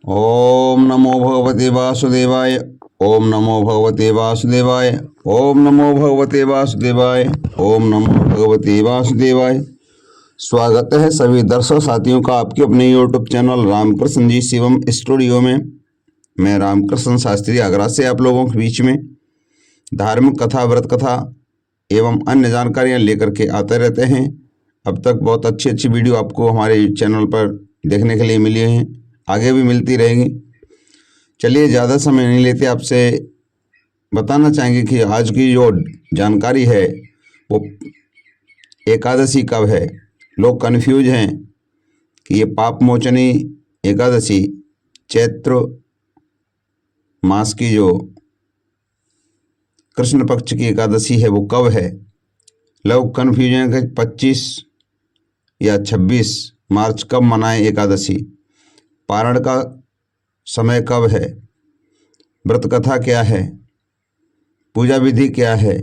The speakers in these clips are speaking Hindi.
ओम नमो भगवते वासुदेवाय। ओम नमो भगवते वासुदेवाय। ओम नमो भगवते वासुदेवाय। ओम नमो भगवते वासुदेवाय। स्वागत है सभी दर्शक साथियों का आपके अपने यूट्यूब चैनल रामकृष्ण जी शिवम स्टूडियो में। मैं रामकृष्ण शास्त्री आगरा से आप लोगों के बीच में धार्मिक कथा, व्रत कथा एवं अन्य जानकारियां लेकर के आते रहते हैं। अब तक बहुत अच्छी अच्छी वीडियो आपको हमारे चैनल पर देखने के लिए मिली हैं, आगे भी मिलती रहेंगी। चलिए ज़्यादा समय नहीं लेते, आपसे बताना चाहेंगे कि आज की जो जानकारी है वो एकादशी कब है। लोग कन्फ्यूज हैं कि ये पाप मोचनी एकादशी चैत्र मास की जो कृष्ण पक्ष की एकादशी है वो कब है। लोग कन्फ्यूज हैं कि 25 या 26 मार्च कब मनाएं एकादशी, पारण का समय कब है, व्रत कथा क्या है, पूजा विधि क्या है,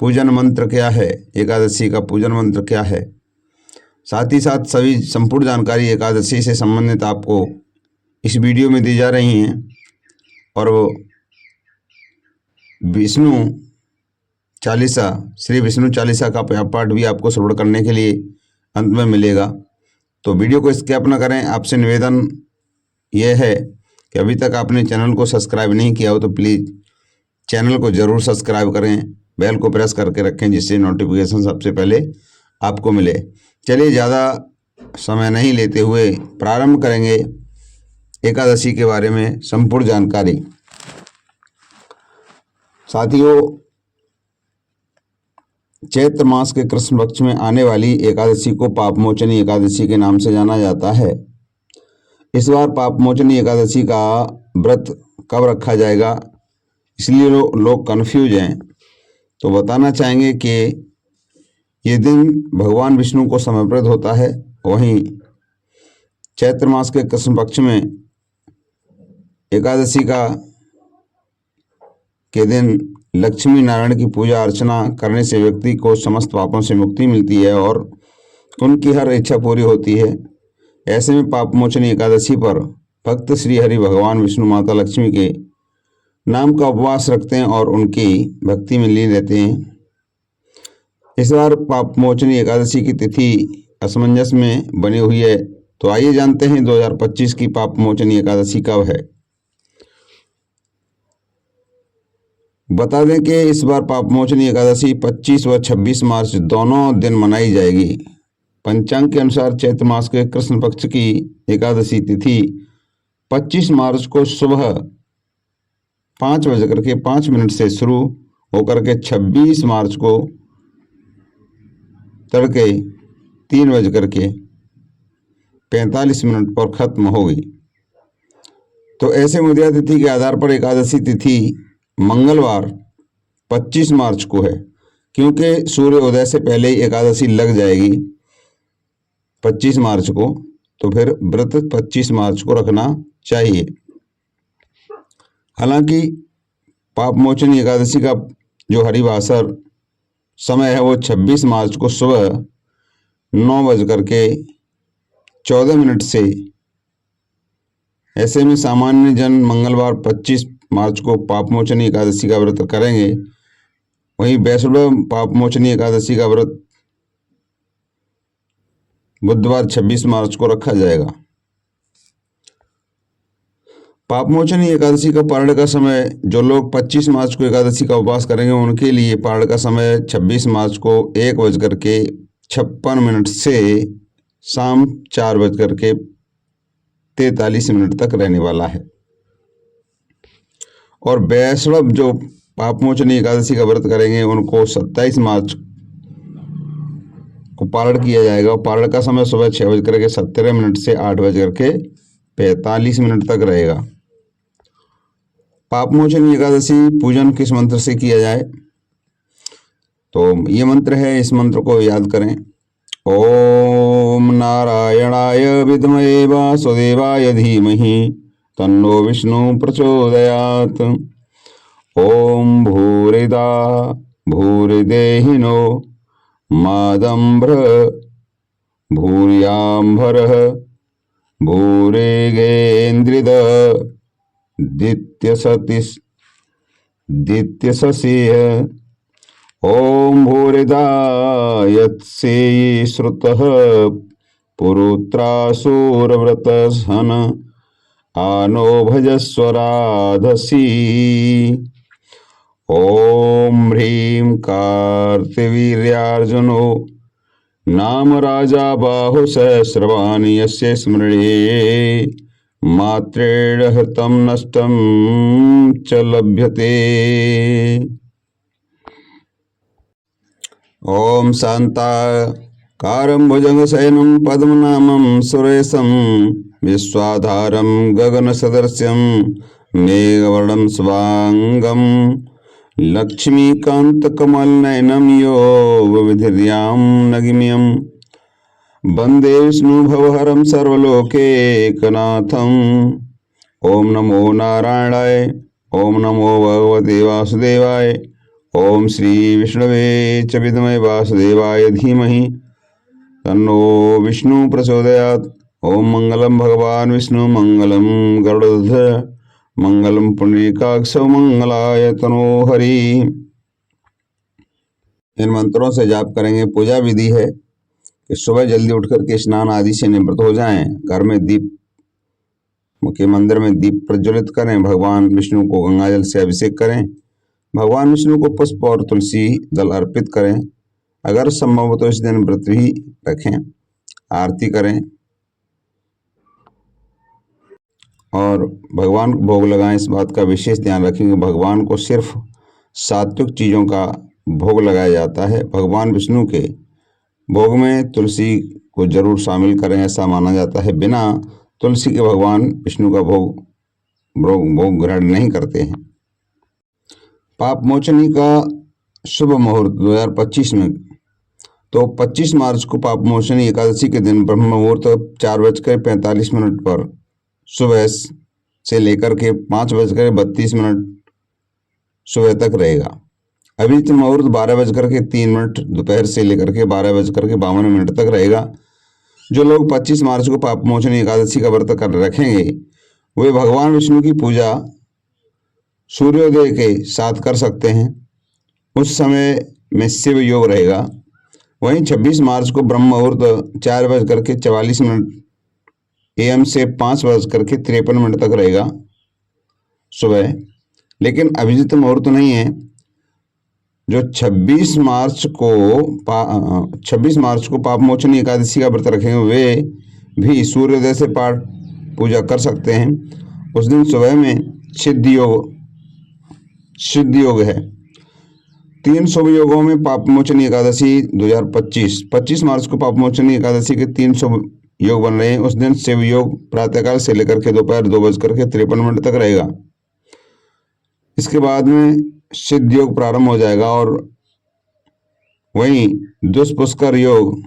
पूजन मंत्र क्या है, एकादशी का पूजन मंत्र क्या है। साथ ही साथ सभी संपूर्ण जानकारी एकादशी से संबंधित आपको इस वीडियो में दी जा रही हैं और वो विष्णु चालीसा, श्री विष्णु चालीसा का पाठ भी आपको श्रवण करने के लिए अंत में मिलेगा। तो वीडियो को स्किप न करें। आपसे निवेदन यह है कि अभी तक आपने चैनल को सब्सक्राइब नहीं किया हो तो प्लीज़ चैनल को ज़रूर सब्सक्राइब करें, बेल को प्रेस करके रखें जिससे नोटिफिकेशन सबसे पहले आपको मिले। चलिए ज़्यादा समय नहीं लेते हुए प्रारंभ करेंगे एकादशी के बारे में संपूर्ण जानकारी। साथियों, चैत्र मास के कृष्ण पक्ष में आने वाली एकादशी को पापमोचनी एकादशी के नाम से जाना जाता है। इस बार पापमोचनी एकादशी का व्रत कब रखा जाएगा, इसलिए लोग कन्फ्यूज हैं। तो बताना चाहेंगे कि ये दिन भगवान विष्णु को समर्पित होता है। वहीं चैत्र मास के कृष्ण पक्ष में एकादशी के दिन लक्ष्मी नारायण की पूजा अर्चना करने से व्यक्ति को समस्त पापों से मुक्ति मिलती है और उनकी हर इच्छा पूरी होती है। ऐसे में पापमोचनी एकादशी पर भक्त श्री हरि भगवान विष्णु माता लक्ष्मी के नाम का उपवास रखते हैं और उनकी भक्ति में लीन रहते हैं। इस बार पापमोचनी एकादशी की तिथि असमंजस में बनी हुई है। तो आइए जानते हैं 2025 की पापमोचनी एकादशी कब है। बता दें कि इस बार पापमोचनी एकादशी 25 व 26 मार्च दोनों दिन मनाई जाएगी। पंचांग के अनुसार चैत्र मास के कृष्ण पक्ष की एकादशी तिथि 25 मार्च को सुबह 5:05 से शुरू होकर के 26 मार्च को तड़के 3:45 पर खत्म होगी। तो ऐसे मुद्रा तिथि के आधार पर एकादशी तिथि मंगलवार 25 मार्च को है, क्योंकि सूर्य उदय से पहले ही एकादशी लग जाएगी 25 मार्च को। तो फिर व्रत 25 मार्च को रखना चाहिए। हालांकि पापमोचनी एकादशी का जो हरिवासर समय है वो 26 मार्च को सुबह 9:14 से। ऐसे में सामान्य जन मंगलवार 25 मार्च को पापमोचनी एकादशी का व्रत करेंगे। वहीं वैष्णव पापमोचनी एकादशी का व्रत बुधवार 26 मार्च को रखा जाएगा। पापमोचनी एकादशी का पारण का समय, जो लोग 25 मार्च को एकादशी का उपवास करेंगे उनके लिए पारण का समय 26 मार्च को 1:56 से शाम 4:43 तक रहने वाला है। और वैष्णव जो पापमोचनी एकादशी का व्रत करेंगे उनको 27 मार्च को पारण किया जाएगा। पारण का समय सुबह 6:17 से 8:45 तक रहेगा। पापमोचनी एकादशी पूजन किस मंत्र से किया जाए, तो ये मंत्र है, इस मंत्र को याद करें। ओम नारायणाय विद्महे वासुदेवाय धीमहि तन्नो विष्णु प्रचोदयात्। ओम भूरिदा भूरिदेहिनो मादम्भ्र भूर्याम्भरः भूरिगेन्द्रिद दित्यससिह ॐ भूरिदा यत्सेयि श्रुतः पुरुत्रासुरव्रतहन आनो भजस्वराधसी ॐ ह्रीं कार्तिवीर्यार्जुनो नाम राजा बाहुसहस्रवाणी यस्य स्मृणे मात्रेण हृतं नष्टं च लभ्यते। ॐ शान्ताकारं भुजगशयनं पद्मनाभं सुरेशं विश्वाधारं गगनसदृशं मेघवर्णं शुभांगं लक्ष्मीकान्तकमलनयनं योगविधुर्यां नगिम्यं वन्दे विष्णुभवहरं सर्वलोकैकनाथम्। ॐ नमो नारायणाय, ॐ नमो भगवते वासुदेवाय, ॐ श्री विष्णवे च विद्महे वासुदेवाय धीमहि तन्नो विष्णु प्रचोदयात्। ॐ मंगलम भगवान विष्णु मंगलम गरुड़ध्वज मंगलम पुंडरीकाक्ष मंगलाय तनोहरि। इन मंत्रों से जाप करेंगे। पूजा विधि है कि सुबह जल्दी उठकर के स्नान आदि से निवृत्त हो जाएं, घर में दीप के मंदिर में दीप प्रज्वलित करें, भगवान विष्णु को गंगाजल से अभिषेक करें, भगवान विष्णु को पुष्प और तुलसी दल अर्पित करें। अगर संभव हो तो इस दिन व्रत भी रखें, आरती करें और भगवान को भोग लगाएं। इस बात का विशेष ध्यान रखें कि भगवान को सिर्फ सात्विक चीज़ों का भोग लगाया जाता है। भगवान विष्णु के भोग में तुलसी को जरूर शामिल करें, ऐसा माना जाता है। बिना तुलसी के भगवान विष्णु का भोग ग्रहण नहीं करते हैं। पाप मोचनी का शुभ मुहूर्त 2025 में तो 25 मार्च को पाप मोचनी एकादशी के दिन ब्रह्म मुहूर्त 4:45 पर सुबह से लेकर के 5:32 सुबह तक रहेगा। अभिजित मुहूर्त 12:03 दोपहर से लेकर के 12:52 तक रहेगा। जो लोग 25 मार्च को पाप मोचनी एकादशी का व्रत कर रखेंगे वे भगवान विष्णु की पूजा सूर्योदय के साथ कर सकते हैं। उस समय में शिव योग रहेगा। वहीं 26 मार्च को ब्रह्म मुहूर्त 4:44 AM से 5:53 तक रहेगा सुबह, लेकिन अभिजित मुहूर्त नहीं है। जो 26 मार्च को पाप मोचनी एकादशी का व्रत रखेंगे वे भी सूर्योदय से पाठ पूजा कर सकते हैं। उस दिन सुबह में सिद्ध योग है। 3 शुभ योगों में पाप मोचनी एकादशी 2025 25 मार्च को पाप मोचनी एकादशी के 3 शुभ योग बन रहे हैं। उस दिन शिव योग प्रातःकाल से लेकर के दोपहर 2:53 तक रहेगा। इसके बाद में सिद्ध योग प्रारंभ हो जाएगा और वहीं दुष्पुष्कर योग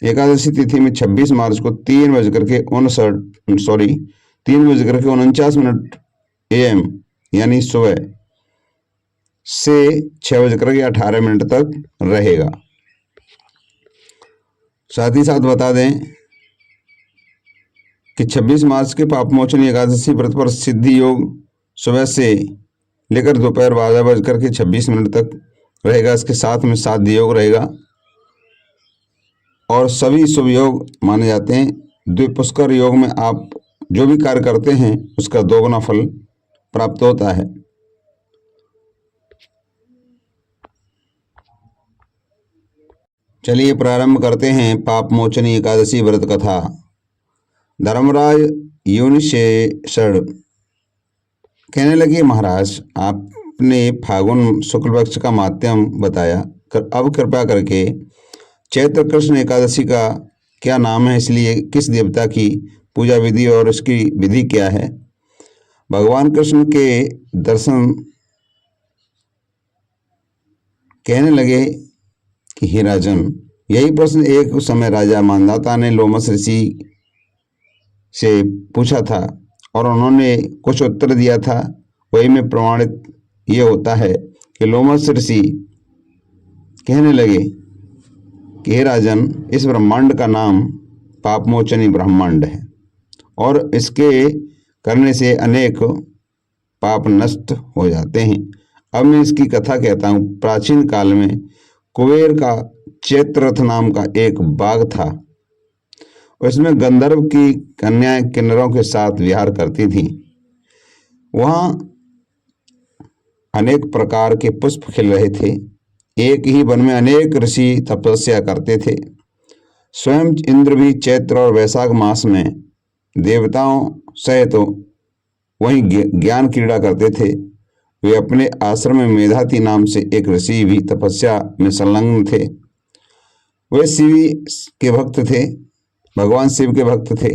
एकादशी तिथि में 26 मार्च को 3:49 AM यानी सुबह से 6:18 तक रहेगा। साथ ही साथ बता दें कि 26 मार्च के पाप मोचनी एकादशी व्रत पर सिद्धि योग सुबह से लेकर दोपहर 12:26 तक रहेगा। इसके साथ में साध्य योग रहेगा और सभी शुभ योग माने जाते हैं। द्विपुष्कर योग में आप जो भी कार्य करते हैं उसका 2 गुना फल प्राप्त होता है। चलिए प्रारंभ करते हैं पाप मोचनी एकादशी व्रत कथा। धर्मराज योनिशेषण कहने लगे, महाराज आपने फागुन शुक्ल पक्ष का माध्यम बताया, अब कृपया करके चैत्र कृष्ण एकादशी का क्या नाम है, इसलिए किस देवता की पूजा विधि और इसकी विधि क्या है। भगवान कृष्ण के दर्शन कहने लगे कि हे राजन, यही प्रश्न एक समय राजा मांधाता ने लोमस ऋषि से पूछा था और उन्होंने कुछ उत्तर दिया था। वही में प्रमाणित ये होता है कि लोमस ऋषि कहने लगे कि हे राजन, इस ब्रह्मांड का नाम पापमोचनी ब्रह्मांड है और इसके करने से अनेक पाप नष्ट हो जाते हैं। अब मैं इसकी कथा कहता हूँ। प्राचीन काल में कुबेर का चैत्ररथ नाम का एक बाग था। उसमें गंधर्व की कन्याएं किन्नरों के साथ विहार करती थीं। वहाँ अनेक प्रकार के पुष्प खिल रहे थे। एक ही वन में अनेक ऋषि तपस्या करते थे। स्वयं इंद्र भी चैत्र और वैशाख मास में देवताओं सहित वहीं ज्ञान क्रीड़ा करते थे। वे अपने आश्रम में मेधाती नाम से एक ऋषि भी तपस्या में संलग्न थे। वे शिव के भक्त थे, भगवान शिव के भक्त थे।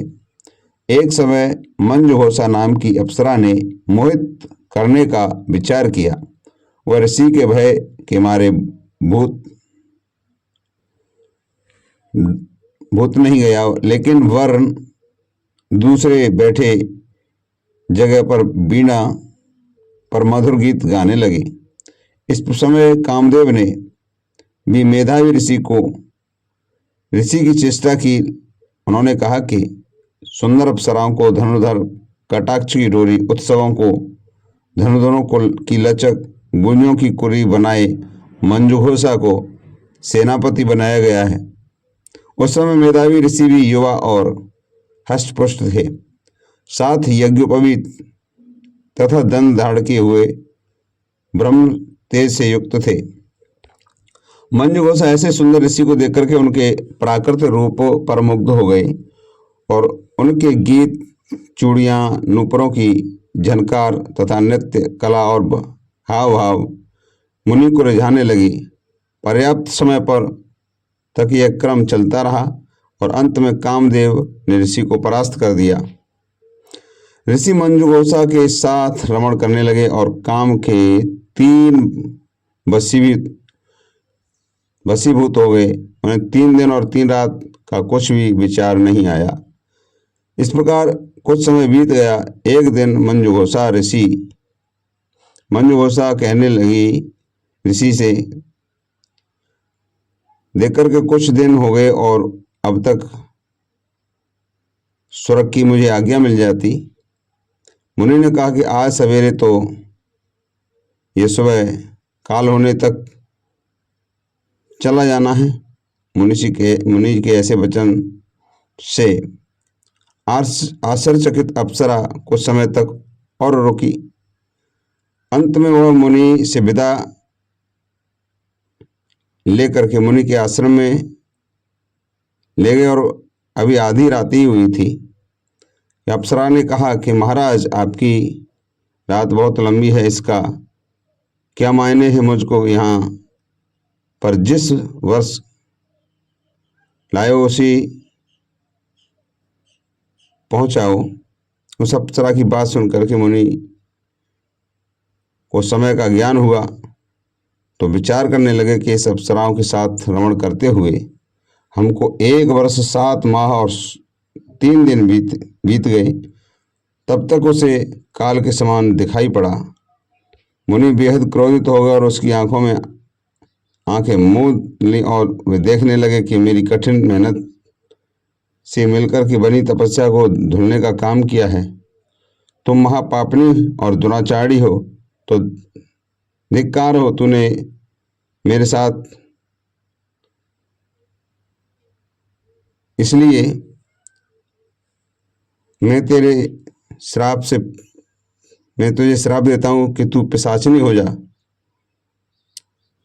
एक समय मंजुघोषा नाम की अप्सरा ने मोहित करने का विचार किया। वह ऋषि के भय के मारे भूत नहीं गया, लेकिन वर्ण दूसरे बैठे जगह पर बीणा पर मधुर गीत गाने लगे। इस समय कामदेव ने भी मेधावी ऋषि की चेष्टा की। उन्होंने कहा कि सुंदर अप्सराओं को धनुर्धर, कटाक्ष की डोरी, उत्सवों को धनुधरों को की लचक, गुंजों की कुरी बनाए मंजुघोषा को सेनापति बनाया गया है। उस समय मेधावी ऋषि भी युवा और हष्टपुष्ट थे, साथ ही यज्ञोपवीत तथा दंड धाड़के हुए ब्रह्म तेज से युक्त थे। मंजुघोषा ऐसे सुंदर ऋषि को देखकर के उनके प्राकृतिक रूप पर मुग्ध हो गए और उनके गीत, चूड़ियाँ, नूपुरों की झनकार तथा नृत्य कला और हाव भाव मुनि को रिझाने लगी। पर्याप्त समय पर तक यह क्रम चलता रहा और अंत में कामदेव ने ऋषि को परास्त कर दिया। ऋषि मंजुघोषा के साथ रमण करने लगे और काम के 3 वशीभूत हो गए। उन्हें 3 दिन और 3 रात का कुछ भी विचार नहीं आया। इस प्रकार कुछ समय बीत गया। एक दिन मंजुघोषा कहने लगी ऋषि से, देखकर के कुछ दिन हो गए और अब तक स्वर्ग की मुझे आज्ञा मिल जाती। मुनि ने कहा कि आज सवेरे तो ये सुबह काल होने तक चला जाना है। मुनि के ऐसे वचन से आश्चर्यचकित अप्सरा कुछ समय तक और रुकी। अंत में वह मुनि से विदा लेकर के मुनि के आश्रम में ले गए और अभी आधी रात ही हुई थी। अप्सरा ने कहा कि महाराज, आपकी रात बहुत लंबी है, इसका क्या मायने है? मुझको यहाँ पर जिस वर्ष लायो उसी पहुँचाओ। उस अप्सरा की बात सुनकर के मुनि को समय का ज्ञान हुआ तो विचार करने लगे कि इस अप्सराओं के साथ रमण करते हुए हमको 1 वर्ष 7 माह और 3 दिन बीत गए। तब तक उसे काल के समान दिखाई पड़ा। मुनि बेहद क्रोधित हो गए और उसकी आंखों में आंखें मूंद ली और वे देखने लगे कि मेरी कठिन मेहनत से मिलकर के बनी तपस्या को धुलने का काम किया है। तुम महापापनी और दुराचारी हो, तो धिक्कार हो, तूने मेरे साथ इसलिए मैं तुझे श्राप देता हूं कि तू पिशाचिनी हो जा।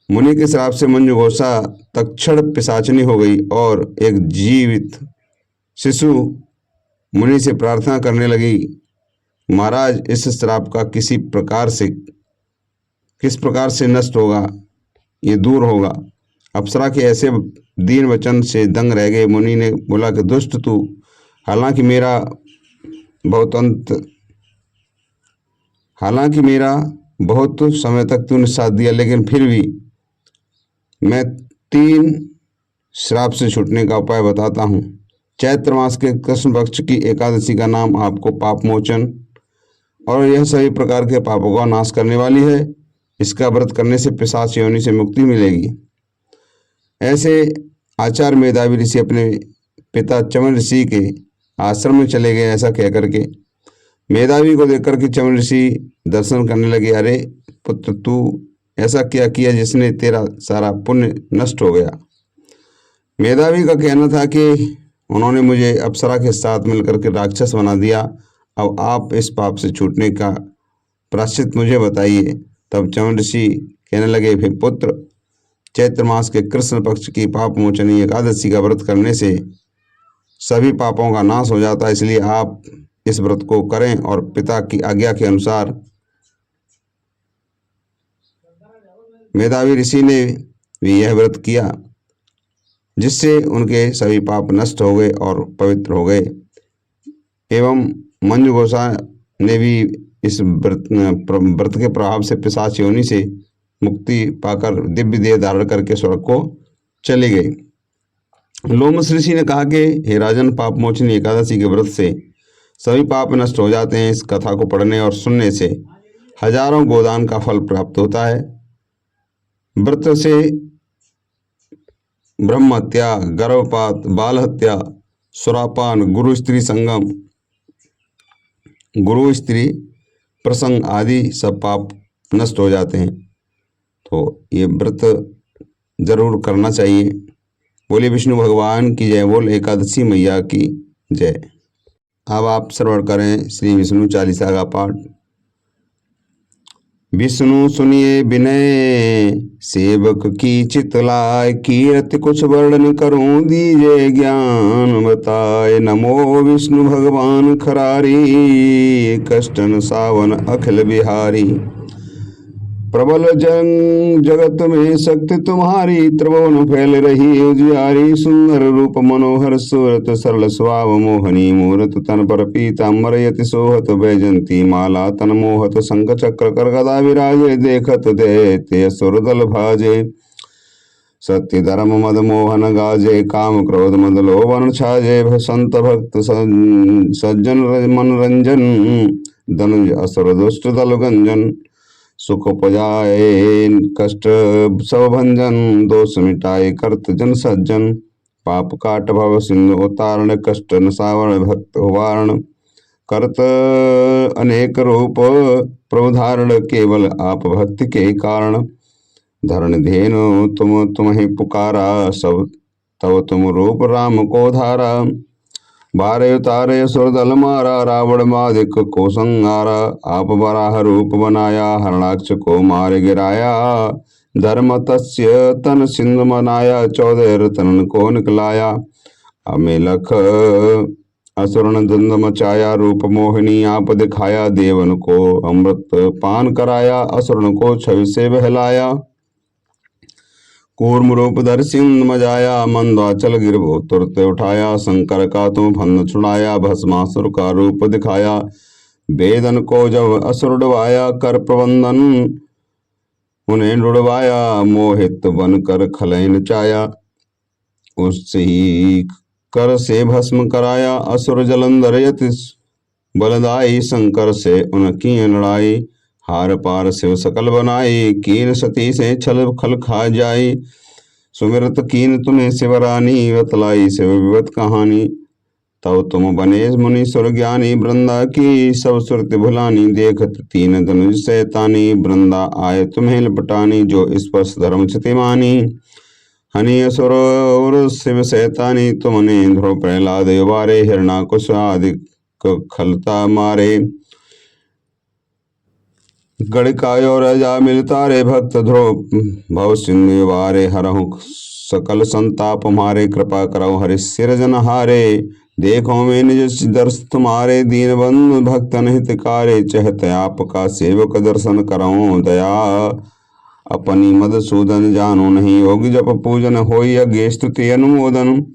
मुनि के श्राप से मंजुघोषा तत्क्षण पिशाचिनी हो गई और एक जीवित शिशु मुनि से प्रार्थना करने लगी, महाराज, इस श्राप का किस प्रकार से नष्ट होगा, ये दूर होगा। अप्सरा के ऐसे दीन वचन से दंग रह गए। मुनि ने बोला कि दुष्ट तू, हालांकि मेरा बहुत समय तक तूने साथ दिया, लेकिन फिर भी मैं 3 श्राप से छूटने का उपाय बताता हूँ। चैत्र मास के कृष्ण पक्ष की एकादशी का नाम आपको पाप मोचन और यह सभी प्रकार के पापों का नाश करने वाली है। इसका व्रत करने से पिशाच योनि से मुक्ति मिलेगी। ऐसे आचार्य मेधावी ऋषि अपने पिता चमन ऋषि के आश्रम में चले गए। ऐसा कह करके मेधावी को देख करके चमन ऋषि दर्शन करने लगे। अरे पुत्र, तू ऐसा क्या किया जिसने तेरा सारा पुण्य नष्ट हो गया। मेधावी का कहना था कि उन्होंने मुझे अप्सरा के साथ मिलकर के राक्षस बना दिया। अब आप इस पाप से छूटने का प्रायश्चित मुझे बताइए। तब चमन ऋषि कहने लगे, फिर पुत्र, चैत्र मास के कृष्ण पक्ष की पाप मोचनी एकादशी का व्रत करने से सभी पापों का नाश हो जाता है, इसलिए आप इस व्रत को करें। और पिता की आज्ञा के अनुसार मेधावी ऋषि ने भी यह व्रत किया, जिससे उनके सभी पाप नष्ट हो गए और पवित्र हो गए। एवं मंजू घोषा ने भी इस व्रत के प्रभाव से पिशाच योनि से मुक्ति पाकर दिव्य देह धारण करके स्वर्ग को चले गए। लोमस ऋषि ने कहा कि हे राजन, पाप मोचनी एकादशी के व्रत से सभी पाप नष्ट हो जाते हैं। इस कथा को पढ़ने और सुनने से हजारों गोदान का फल प्राप्त होता है। व्रत से ब्रह्म हत्या, गर्भपात, बाल हत्या, सुरापान, गुरु स्त्री संगम, गुरु स्त्री प्रसंग आदि सब पाप नष्ट हो जाते हैं। तो ये व्रत जरूर करना चाहिए। बोले विष्णु भगवान की जय, बोल एकादशी मैया की जय। अब आप श्रवण करें श्री विष्णु चालीसा का पाठ। विष्णु सुनिए विनय, सेवक की चितलाय, कीर्ति कुछ वर्णन करूं, दीजे ज्ञान बताए। नमो विष्णु भगवान खरारी, कष्टन सावन अखिल बिहारी। प्रबल जगत में शक्ति तुम्हारी, त्रिभुवन फैल रही उजियारी। सुंदर रूप मनोहर सूरत, सरल स्वभाव मोहनी मूरत। तन पर पीतांबर यति सोहत, वैजंती माला तन मोहत। शंख चक्र कर गदा विराजे, देखत देते असुर दल भाजे। सत्य धर्म मद मोहन गाजे, काम क्रोध मद लोभन छाजे। संत भक्त सज्जन मनोरंजन, धनुज असुर दुष्ट दल गंजन। सुख उपजाए कष्ट सब भंजन, दोष मिटाए करत जन सज्जन। पाप काट भव सिंधु उतारण, कष्ट नसावरण भक्त वारण। करत अनेक रूप प्रभु धारण, केवल आप भक्ति के कारण। धरण धेनु तुम्हें पुकारा, सब तब तुम रूप राम को धारा। बारे उतारे असुर दल मारा, रावण मादिक को संहारा। आप बराह रूप बनाया, हरणाक्ष को मार गिराया। धर्म तस्य तन सिंधु मनाया, 14 रतन को निकलाया। अमेलख असुरन धुंध मचाया, रूप मोहिनी आप दिखाया। देवन को अमृत पान कराया, असुरन को छवि से बहलाया। कूर्म रूप धर सिंह मजाया, मंदाचल गिरभो तुरत उठाया। शंकर का तुम फंद छुड़ाया, भस्मासुर का रूप दिखाया। वेदन को जब असुर डुबाया, कर प्रबंधन उन्हें डुड़वाया। मोहित बन कर खलय नचाया, उससे ही कर से भस्म कराया। असुर जलंधर यति बलदाई, शंकर से उनकी लड़ाई। हार पार शिव सकल बनाई, कीन सती से छल खल खा जाई। सुमिरत कीन तुम्हें शिवरानी, बतलाई शिव विवत कहानी। तब तुम बने मुनि सुर ज्ञानी, वृंदा की सब सुरत भुलानी। देखत तीन धनुज शैतानी, वृंदा आए तुम्हें लपटानी। जो स्पर्श धर्म क्षतिमानी, हनि असुर और शिव शैतानी। तुमने ध्रुव प्रहलाद युवारे, हिरणाकुश आदि खलता मारे। गणिकाय और राजा मिलता रे, भक्त ध्रुव भव सिंधु वारे। हरहु सकल संताप मारे, कृपा करौ हरि सिर जन हारे। देखो मैं निज दर्श तुम्हारे, दीन बंधु भक्तन हितकारे। चहत आपका सेवक दर्शन करऊं, दया अपनी मधुसूदन जानो नहीं। योगी जप पूजन होई, यज्ञ स्तुति अनुमोदन।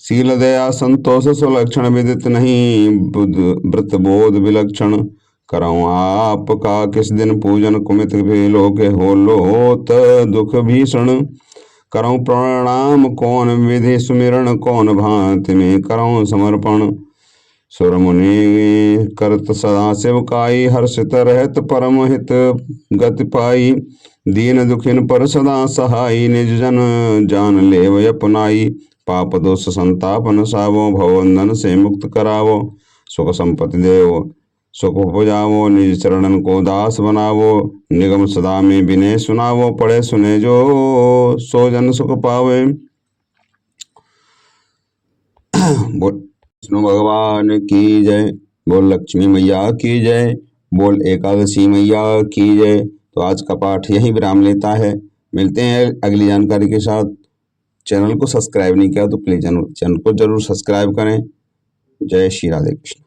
शील दया संतोष सुलक्षण, विदित नहीं व्रत बोध विलक्षण। करऊं आपका किस दिन पूजन, कुमित भी लोग हो लोत दुख भीषण। करऊं प्रणाम कौन विधि सुमिरन, कौन भांति में करऊं समर्पण। सुर मुनि करत सदा सेवकाई, हर्षित रहत परम हित गति पाई। दीन दुखिन पर सदा सहाई, निज जन जान लेव अपनाई। पाप दोष संताप नसावो, भवबंधन से मुक्त करावो, सुख संपत्ति देवो, सुख उपजावो, निज चरणन को दास बनावो, निगम सदा में विनय सुनावो, पढ़े सुने जो सो जन सुख पावे। बोल विष्णु भगवान की जय, बोल लक्ष्मी मैया की जय, बोल एकादशी मैया की जय। तो आज का पाठ यही विराम लेता है। मिलते हैं अगली जानकारी के साथ। चैनल को सब्सक्राइब नहीं किया तो प्लीज चैनल को जरूर सब्सक्राइब करें। जय श्री राधे कृष्ण।